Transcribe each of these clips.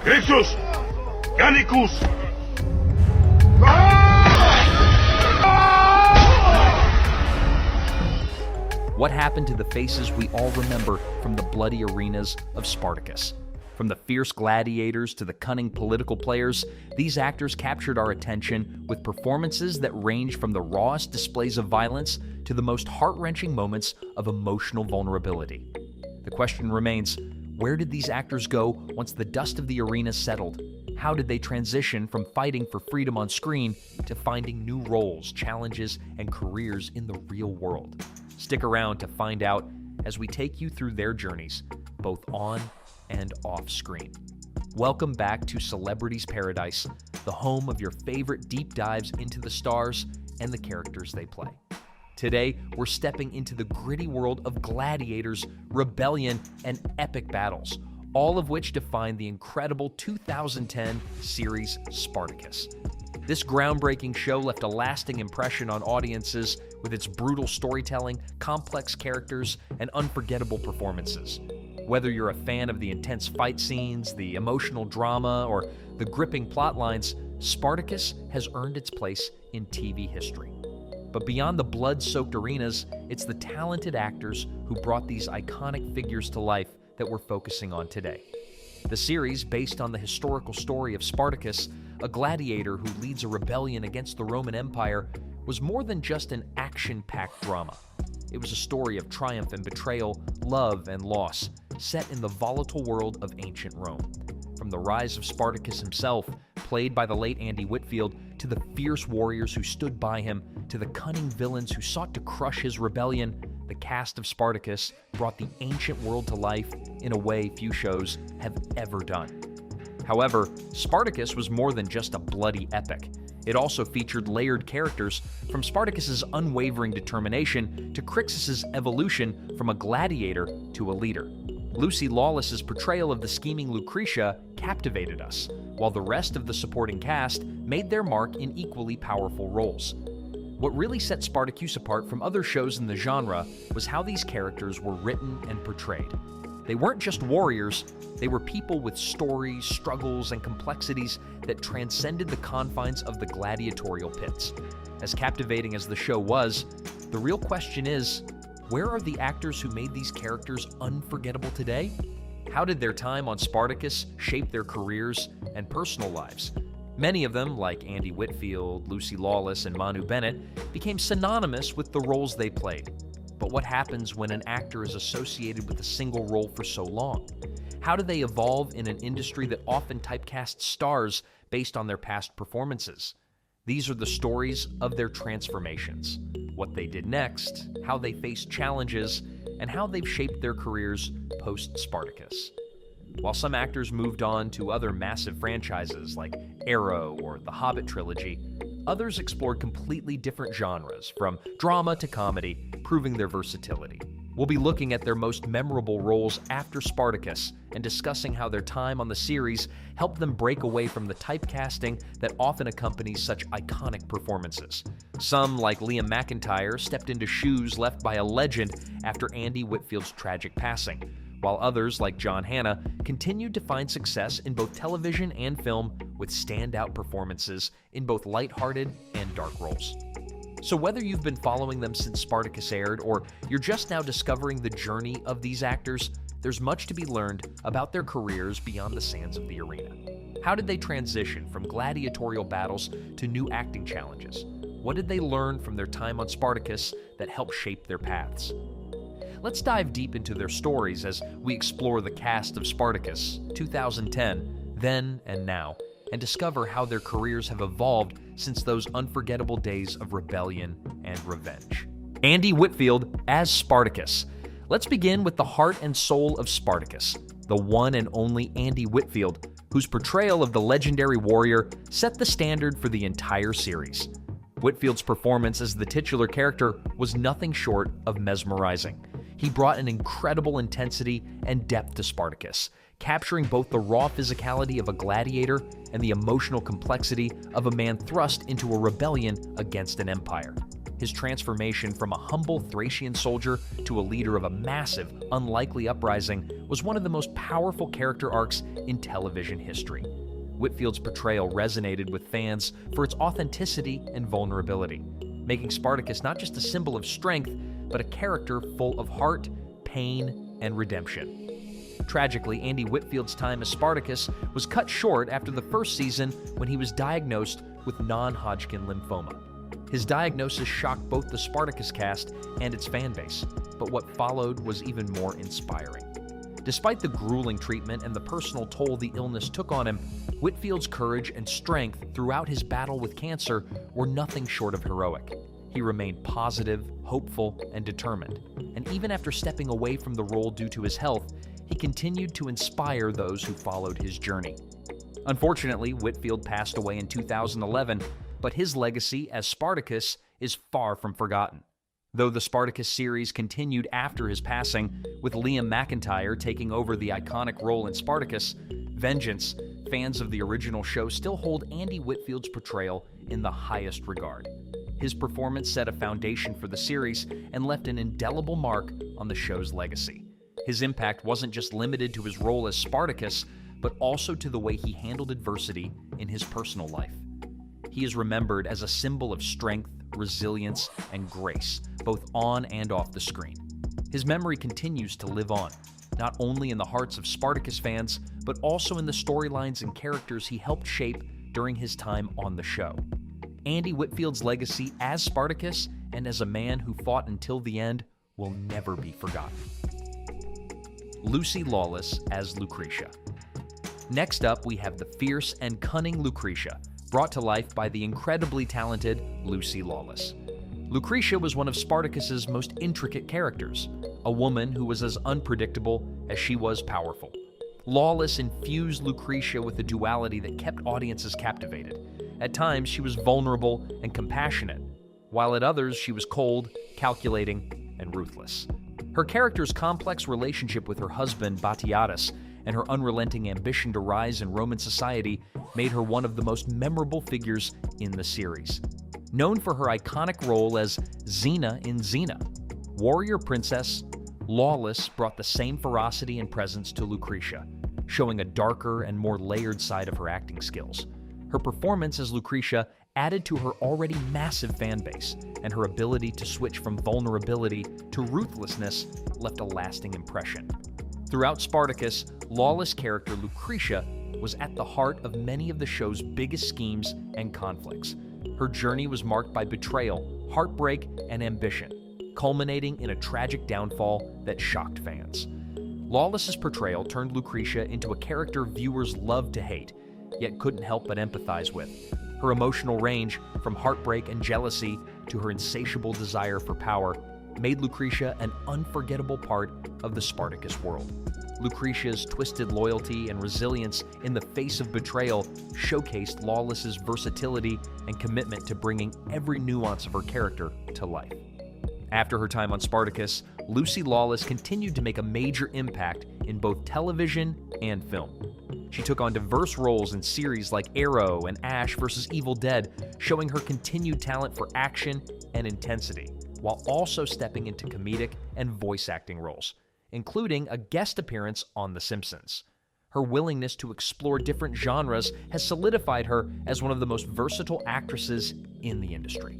Jesus! Gallicus! What happened to the faces we all remember from the bloody arenas of Spartacus? From the fierce gladiators to the cunning political players, these actors captured our attention with performances that range from the rawest displays of violence to the most heart-wrenching moments of emotional vulnerability. The question remains, where did these actors go once the dust of the arena settled? How did they transition from fighting for freedom on screen to finding new roles, challenges, and careers in the real world? Stick around to find out as we take you through their journeys, both on and off screen. Welcome back to Celebrities Paradise, the home of your favorite deep dives into the stars and the characters they play. Today, we're stepping into the gritty world of gladiators, rebellion, and epic battles, all of which define the incredible 2010 series Spartacus. This groundbreaking show left a lasting impression on audiences with its brutal storytelling, complex characters, and unforgettable performances. Whether you're a fan of the intense fight scenes, the emotional drama, or the gripping plot lines, Spartacus has earned its place in TV history. But beyond the blood-soaked arenas, it's the talented actors who brought these iconic figures to life that we're focusing on today. The series, based on the historical story of Spartacus, a gladiator who leads a rebellion against the Roman Empire, was more than just an action-packed drama. It was a story of triumph and betrayal, love and loss, set in the volatile world of ancient Rome. From the rise of Spartacus himself, played by the late Andy Whitfield, to the fierce warriors who stood by him, to the cunning villains who sought to crush his rebellion, the cast of Spartacus brought the ancient world to life in a way few shows have ever done. However, Spartacus was more than just a bloody epic. It also featured layered characters, from Spartacus's unwavering determination to Crixus's evolution from a gladiator to a leader. Lucy Lawless's portrayal of the scheming Lucretia captivated us, while the rest of the supporting cast made their mark in equally powerful roles. What really set Spartacus apart from other shows in the genre was how these characters were written and portrayed. They weren't just warriors, they were people with stories, struggles, and complexities that transcended the confines of the gladiatorial pits. As captivating as the show was, the real question is, where are the actors who made these characters unforgettable today? How did their time on Spartacus shape their careers and personal lives? Many of them, like Andy Whitfield, Lucy Lawless, and Manu Bennett, became synonymous with the roles they played. But what happens when an actor is associated with a single role for so long? How do they evolve in an industry that often typecasts stars based on their past performances? These are the stories of their transformations, what they did next, how they faced challenges, and how they've shaped their careers post-Spartacus. While some actors moved on to other massive franchises like Arrow or the Hobbit trilogy, others explored completely different genres, from drama to comedy, proving their versatility. We'll be looking at their most memorable roles after Spartacus and discussing how their time on the series helped them break away from the typecasting that often accompanies such iconic performances. Some, like Liam McIntyre, stepped into shoes left by a legend after Andy Whitfield's tragic passing, while others, like John Hannah, continued to find success in both television and film with standout performances in both lighthearted and dark roles. So whether you've been following them since Spartacus aired, or you're just now discovering the journey of these actors, there's much to be learned about their careers beyond the sands of the arena. How did they transition from gladiatorial battles to new acting challenges? What did they learn from their time on Spartacus that helped shape their paths? Let's dive deep into their stories as we explore the cast of Spartacus, 2010, then and now, and discover how their careers have evolved since those unforgettable days of rebellion and revenge. Andy Whitfield as Spartacus. Let's begin with the heart and soul of Spartacus, the one and only Andy Whitfield, whose portrayal of the legendary warrior set the standard for the entire series. Whitfield's performance as the titular character was nothing short of mesmerizing. He brought an incredible intensity and depth to Spartacus, capturing both the raw physicality of a gladiator and the emotional complexity of a man thrust into a rebellion against an empire. His transformation from a humble Thracian soldier to a leader of a massive, unlikely uprising was one of the most powerful character arcs in television history. Whitfield's portrayal resonated with fans for its authenticity and vulnerability, making Spartacus not just a symbol of strength, but a character full of heart, pain, and redemption. Tragically, Andy Whitfield's time as Spartacus was cut short after the first season when he was diagnosed with non-Hodgkin lymphoma. His diagnosis shocked both the Spartacus cast and its fan base, but what followed was even more inspiring. Despite the grueling treatment and the personal toll the illness took on him, Whitfield's courage and strength throughout his battle with cancer were nothing short of heroic. He remained positive, hopeful, and determined, and even after stepping away from the role due to his health, he continued to inspire those who followed his journey. Unfortunately, Whitfield passed away in 2011, but his legacy as Spartacus is far from forgotten. Though the Spartacus series continued after his passing, with Liam McIntyre taking over the iconic role in Spartacus Vengeance, fans of the original show still hold Andy Whitfield's portrayal in the highest regard. His performance set a foundation for the series and left an indelible mark on the show's legacy. His impact wasn't just limited to his role as Spartacus, but also to the way he handled adversity in his personal life. He is remembered as a symbol of strength, resilience, and grace, both on and off the screen. His memory continues to live on, not only in the hearts of Spartacus fans, but also in the storylines and characters he helped shape during his time on the show. Andy Whitfield's legacy as Spartacus and as a man who fought until the end will never be forgotten. Lucy Lawless as Lucretia. Next up, we have the fierce and cunning Lucretia, brought to life by the incredibly talented Lucy Lawless. Lucretia was one of Spartacus's most intricate characters, a woman who was as unpredictable as she was powerful. Lawless infused Lucretia with a duality that kept audiences captivated. At times, she was vulnerable and compassionate, while at others, she was cold, calculating, and ruthless. Her character's complex relationship with her husband, Batiatus, and her unrelenting ambition to rise in Roman society made her one of the most memorable figures in the series. Known for her iconic role as Xena in Xena, warrior princess, Lawless brought the same ferocity and presence to Lucretia, showing a darker and more layered side of her acting skills. Her performance as Lucretia added to her already massive fan base, and her ability to switch from vulnerability to ruthlessness left a lasting impression. Throughout Spartacus, Lawless' character Lucretia was at the heart of many of the show's biggest schemes and conflicts. Her journey was marked by betrayal, heartbreak, and ambition, culminating in a tragic downfall that shocked fans. Lawless's portrayal turned Lucretia into a character viewers loved to hate, yet couldn't help but empathize with. Her emotional range, from heartbreak and jealousy to her insatiable desire for power, made Lucretia an unforgettable part of the Spartacus world. Lucretia's twisted loyalty and resilience in the face of betrayal showcased Lawless's versatility and commitment to bringing every nuance of her character to life. After her time on Spartacus, Lucy Lawless continued to make a major impact in both television and film. She took on diverse roles in series like Arrow and Ash vs. Evil Dead, showing her continued talent for action and intensity, while also stepping into comedic and voice acting roles, including a guest appearance on The Simpsons. Her willingness to explore different genres has solidified her as one of the most versatile actresses in the industry.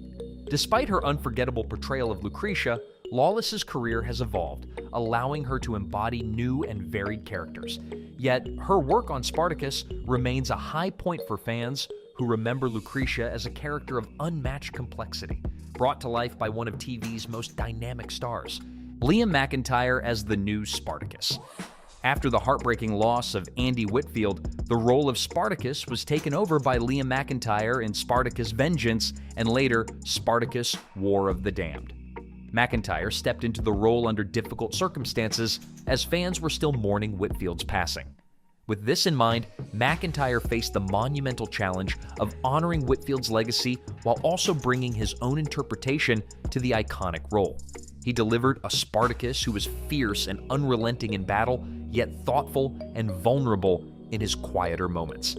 Despite her unforgettable portrayal of Lucretia, Lawless's career has evolved, allowing her to embody new and varied characters. Yet, her work on Spartacus remains a high point for fans who remember Lucretia as a character of unmatched complexity, brought to life by one of TV's most dynamic stars, Liam McIntyre as the new Spartacus. After the heartbreaking loss of Andy Whitfield, the role of Spartacus was taken over by Liam McIntyre in Spartacus Vengeance and later Spartacus War of the Damned. McIntyre stepped into the role under difficult circumstances as fans were still mourning Whitfield's passing. With this in mind, McIntyre faced the monumental challenge of honoring Whitfield's legacy while also bringing his own interpretation to the iconic role. He delivered a Spartacus who was fierce and unrelenting in battle, yet thoughtful and vulnerable in his quieter moments.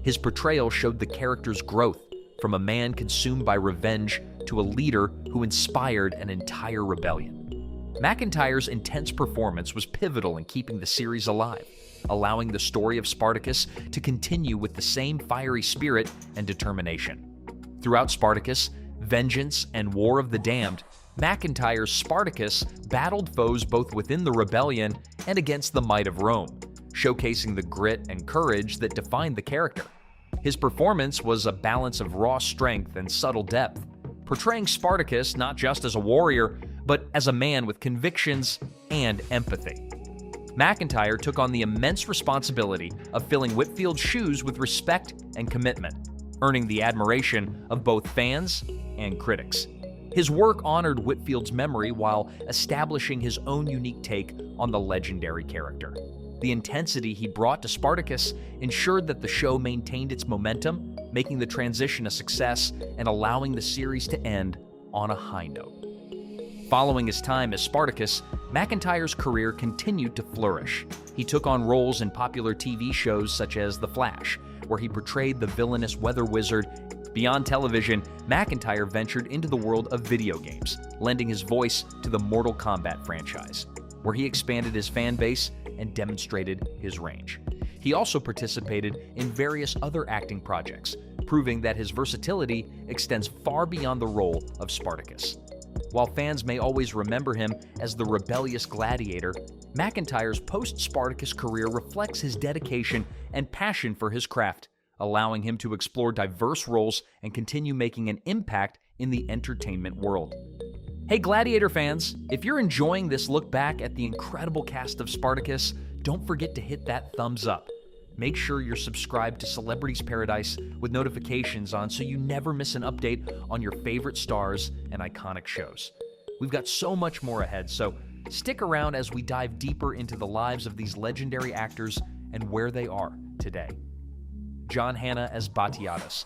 His portrayal showed the character's growth, from a man consumed by revenge to a leader who inspired an entire rebellion. McIntyre's intense performance was pivotal in keeping the series alive, allowing the story of Spartacus to continue with the same fiery spirit and determination. Throughout Spartacus, Vengeance, and War of the Damned, McIntyre's Spartacus battled foes both within the rebellion and against the might of Rome, showcasing the grit and courage that defined the character. His performance was a balance of raw strength and subtle depth, portraying Spartacus not just as a warrior, but as a man with convictions and empathy. McIntyre took on the immense responsibility of filling Whitfield's shoes with respect and commitment, earning the admiration of both fans and critics. His work honored Whitfield's memory while establishing his own unique take on the legendary character. The intensity he brought to Spartacus ensured that the show maintained its momentum, making the transition a success and allowing the series to end on a high note. Following his time as Spartacus, McIntyre's career continued to flourish. He took on roles in popular TV shows such as The Flash, where he portrayed the villainous weather wizard. Beyond television, McIntyre ventured into the world of video games, lending his voice to the Mortal Kombat franchise, where he expanded his fan base and demonstrated his range. He also participated in various other acting projects, proving that his versatility extends far beyond the role of Spartacus. While fans may always remember him as the rebellious gladiator, McIntyre's post-Spartacus career reflects his dedication and passion for his craft, allowing him to explore diverse roles and continue making an impact in the entertainment world. Hey Gladiator fans, if you're enjoying this look back at the incredible cast of Spartacus, don't forget to hit that thumbs up. Make sure you're subscribed to Celebrities Paradise with notifications on so you never miss an update on your favorite stars and iconic shows. We've got so much more ahead, so stick around as we dive deeper into the lives of these legendary actors and where they are today. John Hannah as Batiatus.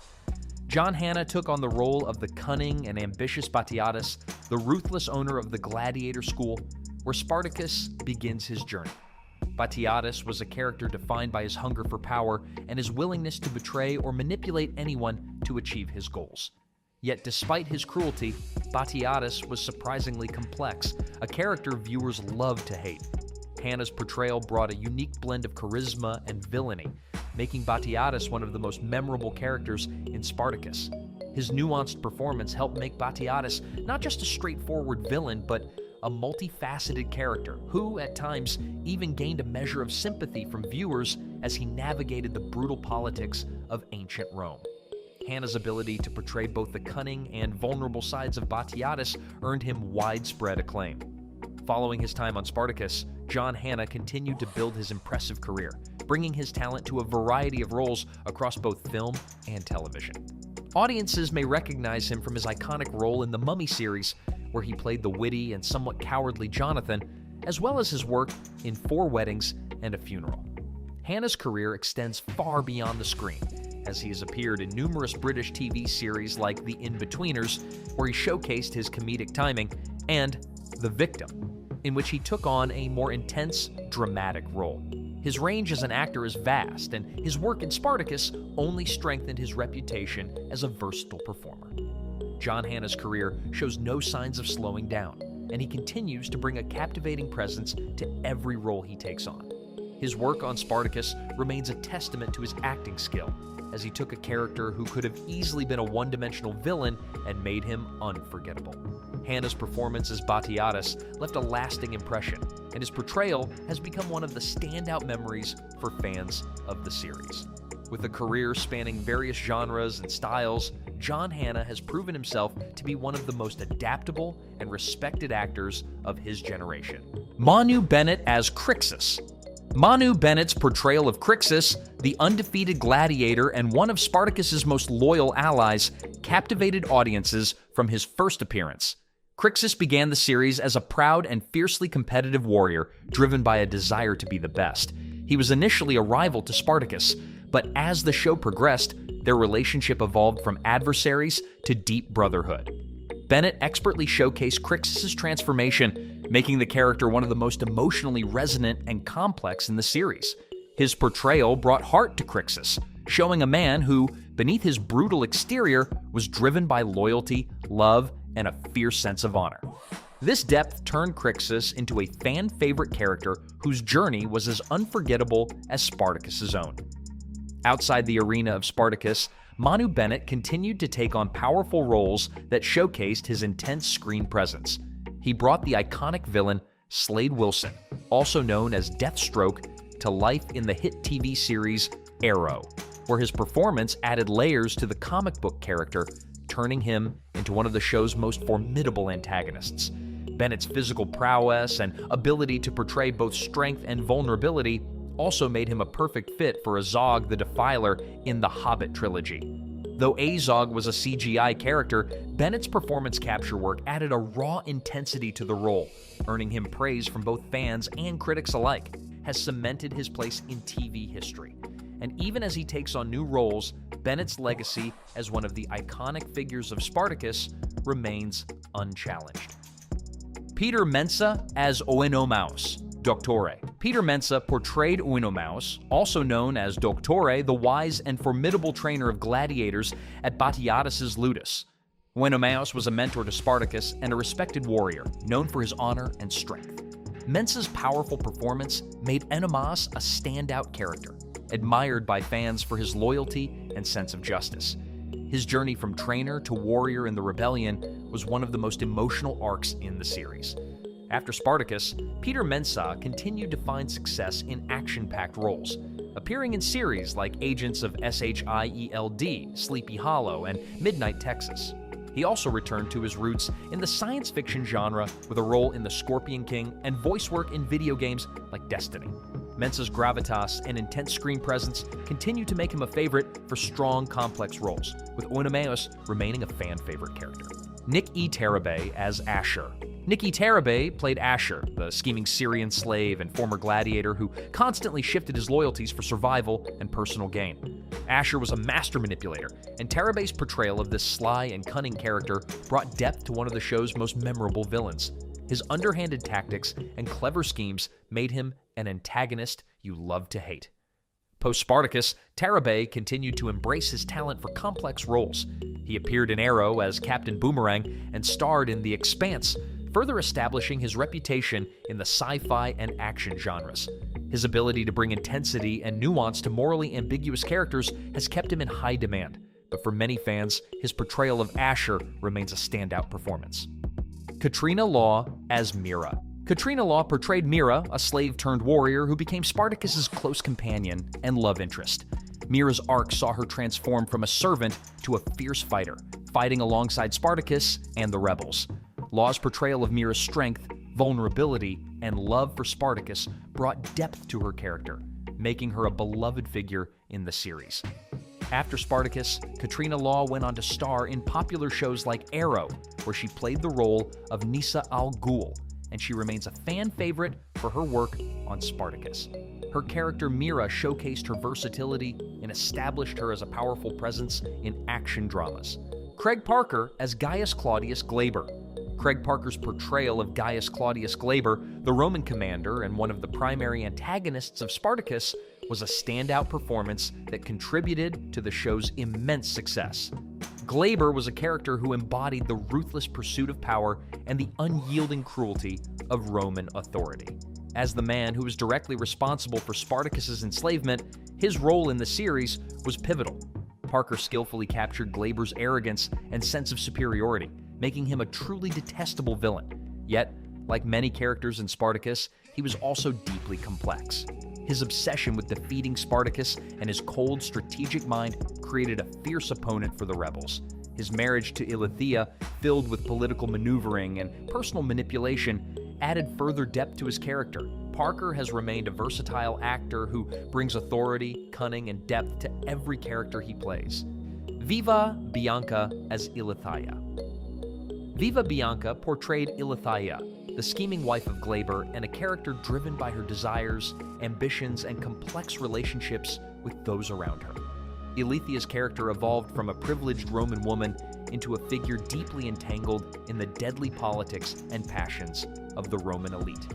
John Hannah took on the role of the cunning and ambitious Batiatus, the ruthless owner of the gladiator school, where Spartacus begins his journey. Batiatus was a character defined by his hunger for power and his willingness to betray or manipulate anyone to achieve his goals. Yet despite his cruelty, Batiatus was surprisingly complex, a character viewers loved to hate. Hannah's portrayal brought a unique blend of charisma and villainy, making Batiatus one of the most memorable characters in Spartacus. His nuanced performance helped make Batiatus not just a straightforward villain, but a multifaceted character who, at times, even gained a measure of sympathy from viewers as he navigated the brutal politics of ancient Rome. Hannah's ability to portray both the cunning and vulnerable sides of Batiatus earned him widespread acclaim. Following his time on Spartacus, John Hannah continued to build his impressive career, bringing his talent to a variety of roles across both film and television. Audiences may recognize him from his iconic role in the Mummy series, where he played the witty and somewhat cowardly Jonathan, as well as his work in 4 Weddings and a Funeral. Hannah's career extends far beyond the screen, as he has appeared in numerous British TV series like The In-Betweeners, where he showcased his comedic timing, and The Victim, in which he took on a more intense, dramatic role. His range as an actor is vast, and his work in Spartacus only strengthened his reputation as a versatile performer. John Hannah's career shows no signs of slowing down, and he continues to bring a captivating presence to every role he takes on. His work on Spartacus remains a testament to his acting skill, as he took a character who could have easily been a one-dimensional villain and made him unforgettable. Hannah's performance as Batiatus left a lasting impression, and his portrayal has become one of the standout memories for fans of the series. With a career spanning various genres and styles, John Hannah has proven himself to be one of the most adaptable and respected actors of his generation. Manu Bennett as Crixus. Manu Bennett's portrayal of Crixus, the undefeated gladiator and one of Spartacus's most loyal allies, captivated audiences from his first appearance. Crixus began the series as a proud and fiercely competitive warrior, driven by a desire to be the best. He was initially a rival to Spartacus, but as the show progressed, their relationship evolved from adversaries to deep brotherhood. Bennett expertly showcased Crixus' transformation, making the character one of the most emotionally resonant and complex in the series. His portrayal brought heart to Crixus, showing a man who, beneath his brutal exterior was driven by loyalty, love, and a fierce sense of honor. This depth turned Crixus into a fan-favorite character whose journey was as unforgettable as Spartacus's own. Outside the arena of Spartacus, Manu Bennett continued to take on powerful roles that showcased his intense screen presence. He brought the iconic villain Slade Wilson, also known as Deathstroke, to life in the hit TV series Arrow, where his performance added layers to the comic book character, turning him into one of the show's most formidable antagonists. Bennett's physical prowess and ability to portray both strength and vulnerability also made him a perfect fit for Azog the Defiler in the Hobbit trilogy. Though Azog was a CGI character, Bennett's performance capture work added a raw intensity to the role, earning him praise from both fans and critics alike, has cemented his place in TV history. And even as he takes on new roles, Bennett's legacy as one of the iconic figures of Spartacus remains unchallenged. Peter Mensa as Oenomaus, Doctore. Peter Mensa portrayed Oenomaus, also known as Doctore, the wise and formidable trainer of gladiators at Batiatus's Ludus. Oenomaus was a mentor to Spartacus and a respected warrior, known for his honor and strength. Mensa's powerful performance made Oenomaus a standout character, admired by fans for his loyalty and sense of justice. His journey from trainer to warrior in the rebellion was one of the most emotional arcs in the series. After Spartacus, Peter Mensa continued to find success in action-packed roles, appearing in series like Agents of SHIELD, Sleepy Hollow, and Midnight Texas. He also returned to his roots in the science fiction genre with a role in The Scorpion King and voice work in video games like Destiny. Mensa's gravitas and intense screen presence continue to make him a favorite for strong, complex roles, with Oenomaus remaining a fan-favorite character. Nick E. Tarabay as Asher. Nick E. Tarabay played Asher, the scheming Syrian slave and former gladiator who constantly shifted his loyalties for survival and personal gain. Asher was a master manipulator, and Tarabay's portrayal of this sly and cunning character brought depth to one of the show's most memorable villains. His underhanded tactics and clever schemes made him an antagonist you love to hate. Post-Spartacus, Tarabay continued to embrace his talent for complex roles. He appeared in Arrow as Captain Boomerang and starred in The Expanse, further establishing his reputation in the sci-fi and action genres. His ability to bring intensity and nuance to morally ambiguous characters has kept him in high demand, but for many fans, his portrayal of Asher remains a standout performance. Katrina Law as Mira. Katrina Law portrayed Mira, a slave-turned-warrior who became Spartacus's close companion and love interest. Mira's arc saw her transform from a servant to a fierce fighter, fighting alongside Spartacus and the rebels. Law's portrayal of Mira's strength, vulnerability, and love for Spartacus brought depth to her character, making her a beloved figure in the series. After Spartacus, Katrina Law went on to star in popular shows like Arrow, where she played the role of Nisa Al Ghul, and she remains a fan favorite for her work on Spartacus. Her character Mira showcased her versatility and established her as a powerful presence in action dramas. Craig Parker as Gaius Claudius Glaber. Craig Parker's portrayal of Gaius Claudius Glaber, the Roman commander and one of the primary antagonists of Spartacus, was a standout performance that contributed to the show's immense success. Glaber was a character who embodied the ruthless pursuit of power and the unyielding cruelty of Roman authority. As the man who was directly responsible for Spartacus's enslavement, his role in the series was pivotal. Parker skillfully captured Glaber's arrogance and sense of superiority, making him a truly detestable villain. Yet, like many characters in Spartacus, he was also deeply complex. His obsession with defeating Spartacus and his cold, strategic mind created a fierce opponent for the rebels. His marriage to Ilithyia, filled with political maneuvering and personal manipulation, added further depth to his character. Parker has remained a versatile actor who brings authority, cunning, and depth to every character he plays. Viva Bianca as Ilithyia. Viva Bianca portrayed Ilithyia, the scheming wife of Glaber, and a character driven by her desires, ambitions, and complex relationships with those around her. Ilithyia's character evolved from a privileged Roman woman into a figure deeply entangled in the deadly politics and passions of the Roman elite.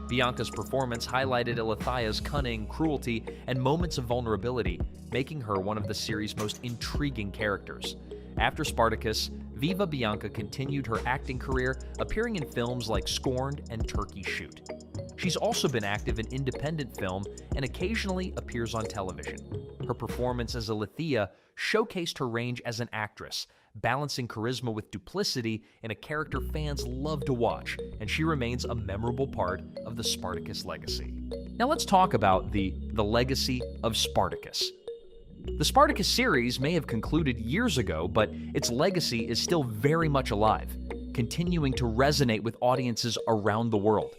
Bianca's performance highlighted Ilithyia's cunning, cruelty, and moments of vulnerability, making her one of the series' most intriguing characters. After Spartacus, Viva Bianca continued her acting career, appearing in films like Scorned and Turkey Shoot. She's also been active in independent film and occasionally appears on television. Her performance as Alethea showcased her range as an actress, balancing charisma with duplicity in a character fans love to watch, and she remains a memorable part of the Spartacus legacy. Now let's talk about the legacy of Spartacus. The Spartacus series may have concluded years ago, but its legacy is still very much alive, continuing to resonate with audiences around the world.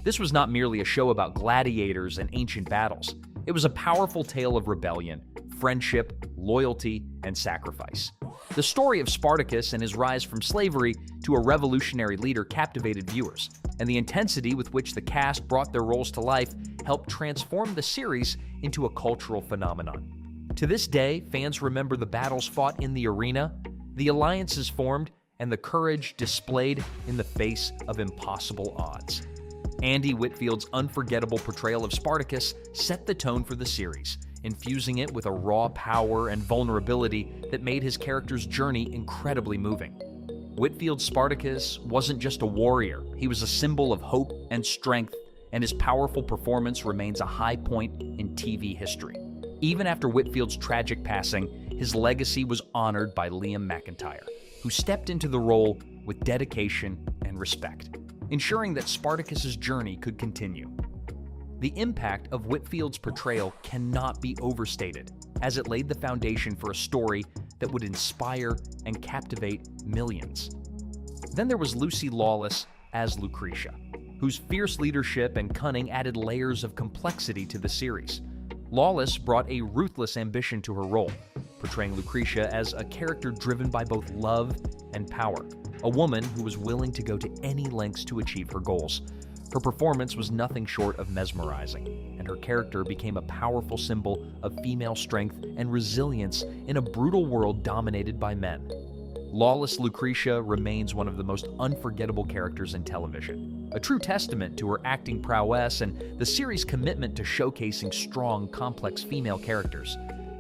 This was not merely a show about gladiators and ancient battles. It was a powerful tale of rebellion, friendship, loyalty, and sacrifice. The story of Spartacus and his rise from slavery to a revolutionary leader captivated viewers, and the intensity with which the cast brought their roles to life helped transform the series into a cultural phenomenon. To this day, fans remember the battles fought in the arena, the alliances formed, and the courage displayed in the face of impossible odds. Andy Whitfield's unforgettable portrayal of Spartacus set the tone for the series, infusing it with a raw power and vulnerability that made his character's journey incredibly moving. Whitfield's Spartacus wasn't just a warrior, he was a symbol of hope and strength, and his powerful performance remains a high point in TV history. Even after Whitfield's tragic passing, his legacy was honored by Liam McIntyre, who stepped into the role with dedication and respect, ensuring that Spartacus's journey could continue. The impact of Whitfield's portrayal cannot be overstated, as it laid the foundation for a story that would inspire and captivate millions. Then there was Lucy Lawless as Lucretia, whose fierce leadership and cunning added layers of complexity to the series. Lawless brought a ruthless ambition to her role, portraying Lucretia as a character driven by both love and power, a woman who was willing to go to any lengths to achieve her goals. Her performance was nothing short of mesmerizing, and her character became a powerful symbol of female strength and resilience in a brutal world dominated by men. Lawless Lucretia remains one of the most unforgettable characters in television, a true testament to her acting prowess and the series' commitment to showcasing strong, complex female characters.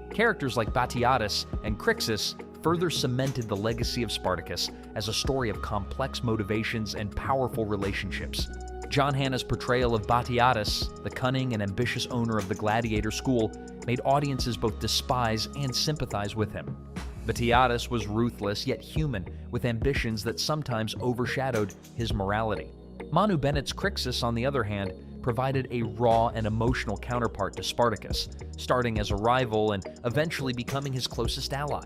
Characters like Batiatus and Crixus further cemented the legacy of Spartacus as a story of complex motivations and powerful relationships. John Hannah's portrayal of Batiatus, the cunning and ambitious owner of the gladiator school, made audiences both despise and sympathize with him. Batiatus was ruthless yet human, with ambitions that sometimes overshadowed his morality. Manu Bennett's Crixus, on the other hand, provided a raw and emotional counterpart to Spartacus, starting as a rival and eventually becoming his closest ally.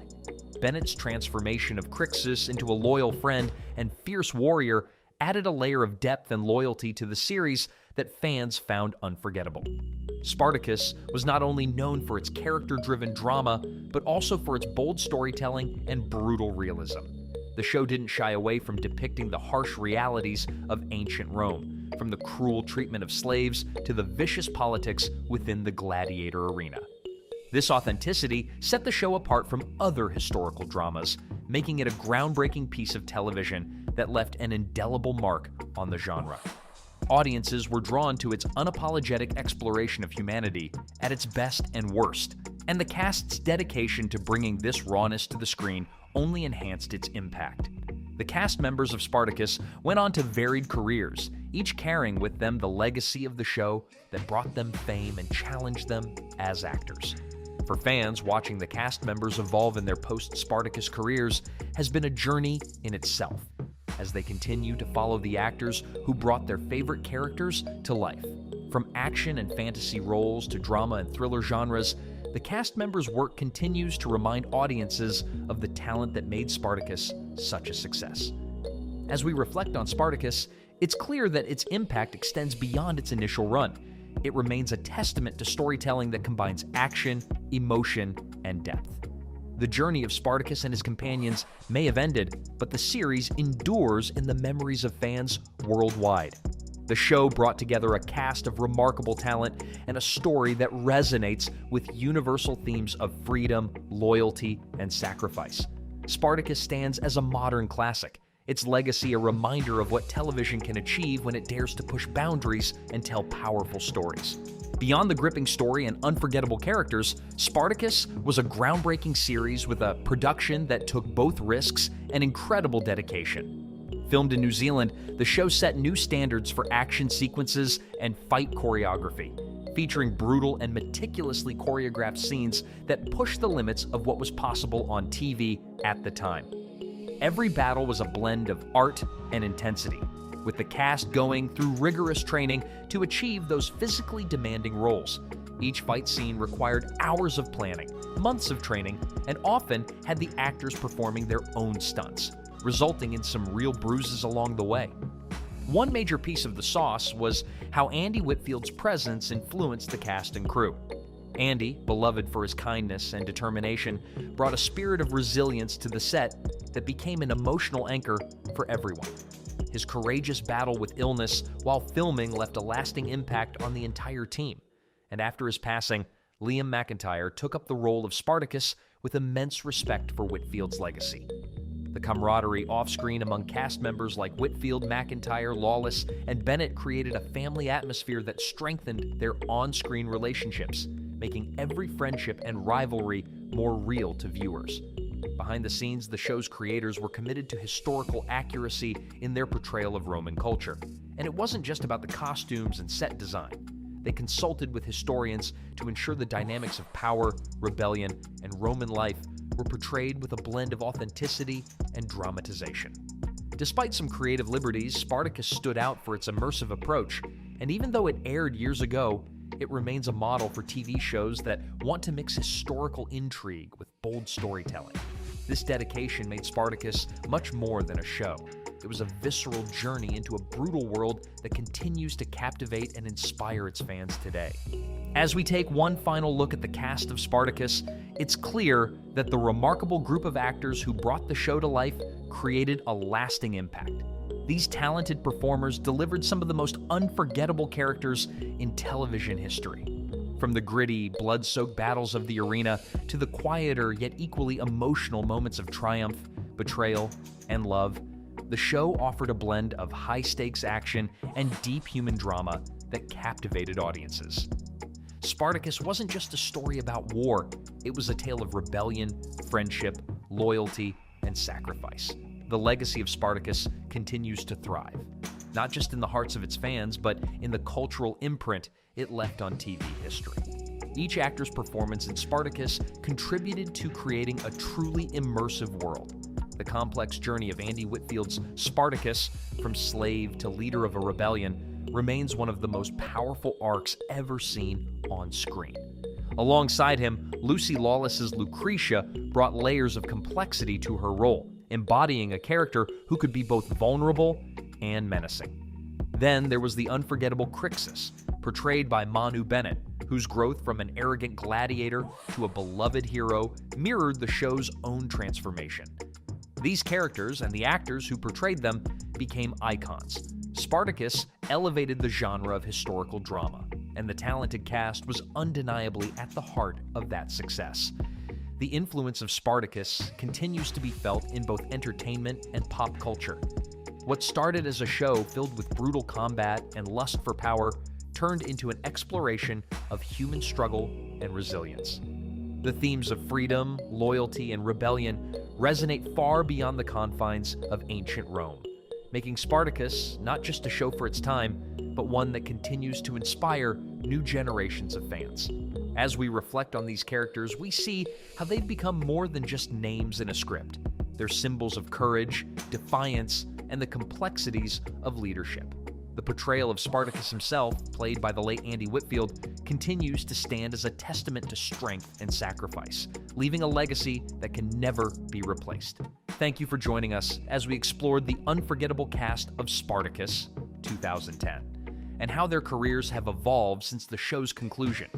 Bennett's transformation of Crixus into a loyal friend and fierce warrior added a layer of depth and loyalty to the series that fans found unforgettable. Spartacus was not only known for its character-driven drama, but also for its bold storytelling and brutal realism. The show didn't shy away from depicting the harsh realities of ancient Rome, from the cruel treatment of slaves to the vicious politics within the gladiator arena. This authenticity set the show apart from other historical dramas, making it a groundbreaking piece of television that left an indelible mark on the genre. Audiences were drawn to its unapologetic exploration of humanity at its best and worst, and the cast's dedication to bringing this rawness to the screen only enhanced its impact. The cast members of Spartacus went on to varied careers, each carrying with them the legacy of the show that brought them fame and challenged them as actors. For fans, watching the cast members evolve in their post-Spartacus careers has been a journey in itself, as they continue to follow the actors who brought their favorite characters to life. From action and fantasy roles to drama and thriller genres, the cast members' work continues to remind audiences of the talent that made Spartacus such a success. As we reflect on Spartacus, it's clear that its impact extends beyond its initial run. It remains a testament to storytelling that combines action, emotion, and depth. The journey of Spartacus and his companions may have ended, but the series endures in the memories of fans worldwide. The show brought together a cast of remarkable talent and a story that resonates with universal themes of freedom, loyalty, and sacrifice. Spartacus stands as a modern classic, its legacy a reminder of what television can achieve when it dares to push boundaries and tell powerful stories. Beyond the gripping story and unforgettable characters, Spartacus was a groundbreaking series with a production that took both risks and incredible dedication. Filmed in New Zealand, the show set new standards for action sequences and fight choreography, featuring brutal and meticulously choreographed scenes that pushed the limits of what was possible on TV at the time. Every battle was a blend of art and intensity, with the cast going through rigorous training to achieve those physically demanding roles. Each fight scene required hours of planning, months of training, and often had the actors performing their own stunts, resulting in some real bruises along the way. One major piece of the sauce was how Andy Whitfield's presence influenced the cast and crew. Andy, beloved for his kindness and determination, brought a spirit of resilience to the set that became an emotional anchor for everyone. His courageous battle with illness while filming left a lasting impact on the entire team. And after his passing, Liam McIntyre took up the role of Spartacus with immense respect for Whitfield's legacy. The camaraderie off-screen among cast members like Whitfield, McIntyre, Lawless, and Bennett created a family atmosphere that strengthened their on-screen relationships, making every friendship and rivalry more real to viewers. Behind the scenes, the show's creators were committed to historical accuracy in their portrayal of Roman culture. And it wasn't just about the costumes and set design. They consulted with historians to ensure the dynamics of power, rebellion, and Roman life were portrayed with a blend of authenticity and dramatization. Despite some creative liberties, Spartacus stood out for its immersive approach, and even though it aired years ago, it remains a model for TV shows that want to mix historical intrigue with bold storytelling. This dedication made Spartacus much more than a show. It was a visceral journey into a brutal world that continues to captivate and inspire its fans today. As we take one final look at the cast of Spartacus, it's clear that the remarkable group of actors who brought the show to life created a lasting impact. These talented performers delivered some of the most unforgettable characters in television history. From the gritty, blood-soaked battles of the arena to the quieter yet equally emotional moments of triumph, betrayal, and love, the show offered a blend of high-stakes action and deep human drama that captivated audiences. Spartacus wasn't just a story about war, it was a tale of rebellion, friendship, loyalty, and sacrifice. The legacy of Spartacus continues to thrive, not just in the hearts of its fans, but in the cultural imprint it left on TV history. Each actor's performance in Spartacus contributed to creating a truly immersive world. The complex journey of Andy Whitfield's Spartacus, from slave to leader of a rebellion, remains one of the most powerful arcs ever seen on screen. Alongside him, Lucy Lawless's Lucretia brought layers of complexity to her role, embodying a character who could be both vulnerable and menacing. Then there was the unforgettable Crixus, portrayed by Manu Bennett, whose growth from an arrogant gladiator to a beloved hero mirrored the show's own transformation. These characters and the actors who portrayed them became icons. Spartacus elevated the genre of historical drama, and the talented cast was undeniably at the heart of that success. The influence of Spartacus continues to be felt in both entertainment and pop culture. What started as a show filled with brutal combat and lust for power turned into an exploration of human struggle and resilience. The themes of freedom, loyalty, and rebellion resonate far beyond the confines of ancient Rome, making Spartacus not just a show for its time, but one that continues to inspire new generations of fans. As we reflect on these characters, we see how they've become more than just names in a script. They're symbols of courage, defiance, and the complexities of leadership. The portrayal of Spartacus himself, played by the late Andy Whitfield, continues to stand as a testament to strength and sacrifice, leaving a legacy that can never be replaced. Thank you for joining us as we explored the unforgettable cast of Spartacus 2010 and how their careers have evolved since the show's conclusion.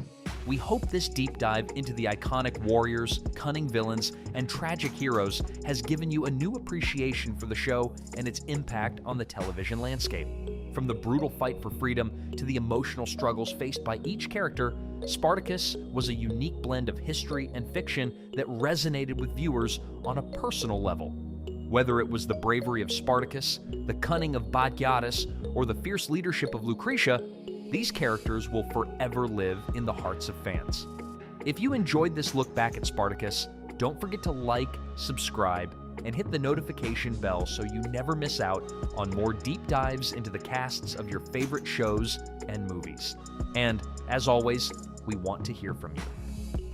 We hope this deep dive into the iconic warriors, cunning villains, and tragic heroes has given you a new appreciation for the show and its impact on the television landscape. From the brutal fight for freedom to the emotional struggles faced by each character, Spartacus was a unique blend of history and fiction that resonated with viewers on a personal level. Whether it was the bravery of Spartacus, the cunning of Batiatus, or the fierce leadership of Lucretia, These characters will forever live in the hearts of fans. If you enjoyed this look back at Spartacus, don't forget to like, subscribe, and hit the notification bell so you never miss out on more deep dives into the casts of your favorite shows and movies. And, as always, we want to hear from you.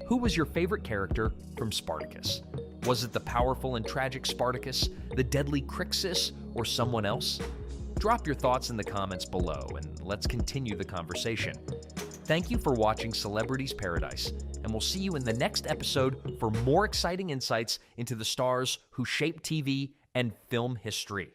Who was your favorite character from Spartacus? Was it the powerful and tragic Spartacus, the deadly Crixus, or someone else? Drop your thoughts in the comments below, and let's continue the conversation. Thank you for watching Celebrities Paradise, and we'll see you in the next episode for more exciting insights into the stars who shape TV and film history.